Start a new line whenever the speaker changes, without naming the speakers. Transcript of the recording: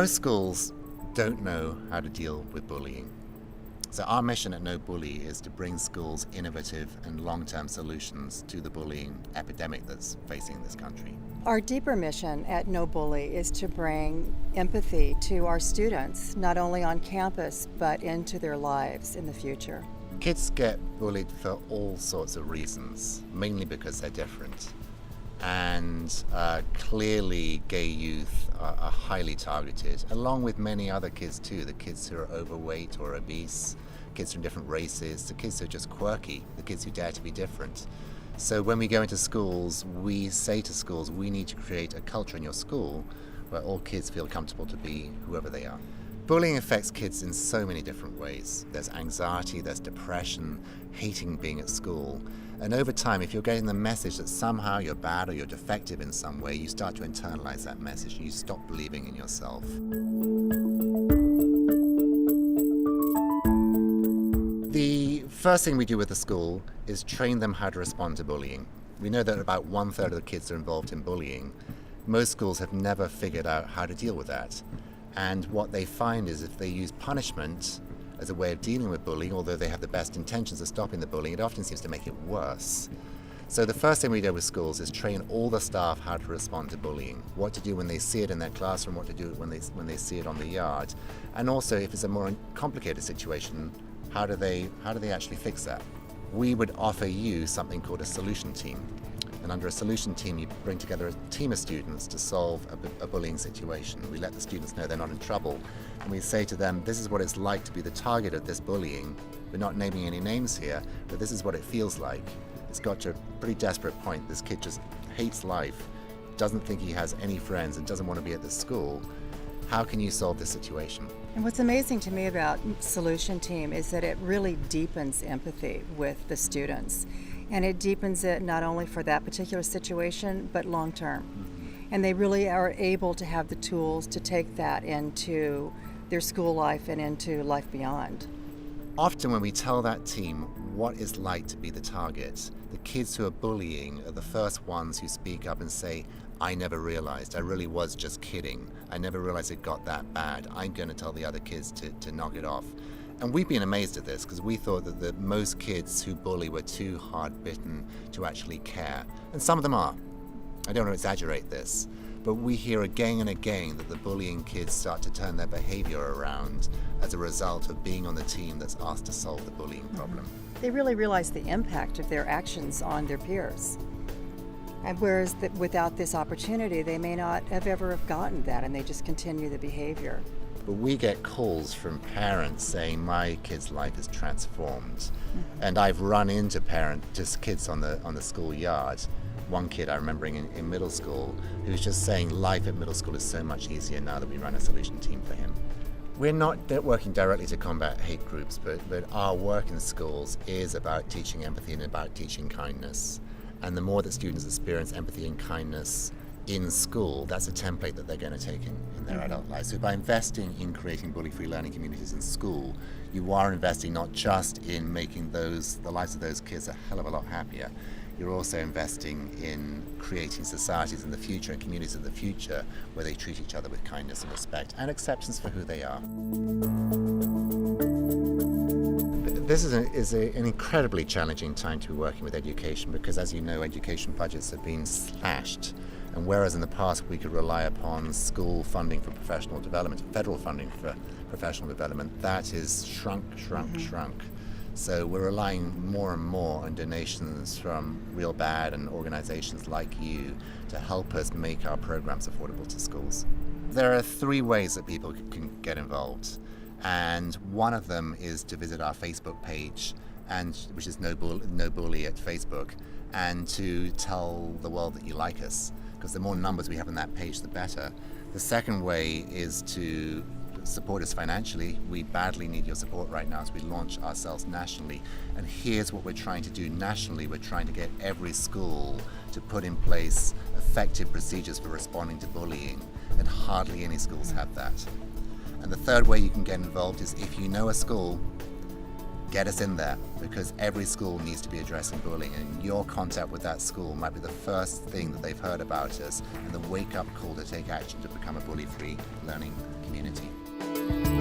Most schools don't know how to deal with bullying. So our mission at No Bully is to bring schools innovative and long-term solutions to the bullying epidemic that's facing this country.
Our deeper mission at No Bully is to bring empathy to our students, not only on campus, but into their lives in the future.
Kids get bullied for all sorts of reasons, mainly because they're different. And clearly gay youth are highly targeted, along with many other kids too, the kids who are overweight or obese, kids from different races, the kids who are just quirky, the kids who dare to be different. So when we go into schools, we say to schools, we need to create a culture in your school where all kids feel comfortable to be whoever they are. Bullying affects kids in so many different ways. There's anxiety, there's depression, hating being at school. And over time, if you're getting the message that somehow you're bad or you're defective in some way, you start to internalize that message and you stop believing in yourself. The first thing we do with the school is train them how to respond to bullying. We know that about 1/3 of the kids are involved in bullying. Most schools have never figured out how to deal with that. And what they find is if they use punishment as a way of dealing with bullying, although they have the best intentions of stopping the bullying, it often seems to make it worse. So the first thing we do with schools is train all the staff how to respond to bullying, what to do when they see it in their classroom, what to do when they see it on the yard, and also if it's a more complicated situation, how do they actually fix that? We would offer you something called a solution team. And under a solution team, you bring together a team of students to solve a bullying situation. We let the students know they're not in trouble. And we say to them, this is what it's like to be the target of this bullying. We're not naming any names here, but this is what it feels like. It's got to a pretty desperate point. This kid just hates life, doesn't think he has any friends, and doesn't want to be at this school. How can you solve this situation?
And what's amazing to me about Solution Team is that it really deepens empathy with the students. And it deepens it not only for that particular situation, but long term. And they really are able to have the tools to take that into their school life and into life beyond.
Often when we tell that team what it's like to be the target, the kids who are bullying are the first ones who speak up and say, I never realized, I really was just kidding. I never realized it got that bad. I'm going to tell the other kids to knock it off. And we've been amazed at this because we thought that most kids who bully were too hard-bitten to actually care. And some of them are. I don't want to exaggerate this, but we hear again and again that the bullying kids start to turn their behavior around as a result of being on the team that's asked to solve the bullying problem.
They really realize the impact of their actions on their peers. And whereas without this opportunity, they may not have ever have gotten that, and they just continue the behavior.
But we get calls from parents saying my kid's life is transformed. And I've run into kids on the schoolyard. One kid I remember in middle school who's just saying life at middle school is so much easier now that we run a solution team for him. We're not working directly to combat hate groups, but our work in schools is about teaching empathy and about teaching kindness. And the more that students experience empathy and kindness in school, that's a template that they're going to take in their adult life. So by investing in creating bully-free learning communities in school, you are investing not just in making the lives of those kids a hell of a lot happier, you're also investing in creating societies in the future and communities of the future where they treat each other with kindness and respect and acceptance for who they are. This is an incredibly challenging time to be working with education because, as you know, education budgets have been slashed. And whereas in the past we could rely upon school funding for professional development, federal funding for professional development, that is shrunk. So we're relying more and more on donations from Real BAD and organizations like you to help us make our programs affordable to schools. There are 3 ways that people can get involved. And one of them is to visit our Facebook page, which is No Bully at Facebook, and to tell the world that you like us, because the more numbers we have on that page, the better. The second way is to support us financially. We badly need your support right now as we launch ourselves nationally. And here's what we're trying to do nationally. We're trying to get every school to put in place effective procedures for responding to bullying, and hardly any schools have that. And the third way you can get involved is if you know a school get us in there, because every school needs to be addressing bullying, and your contact with that school might be the first thing that they've heard about us and the wake-up call to take action to become a bully-free learning community.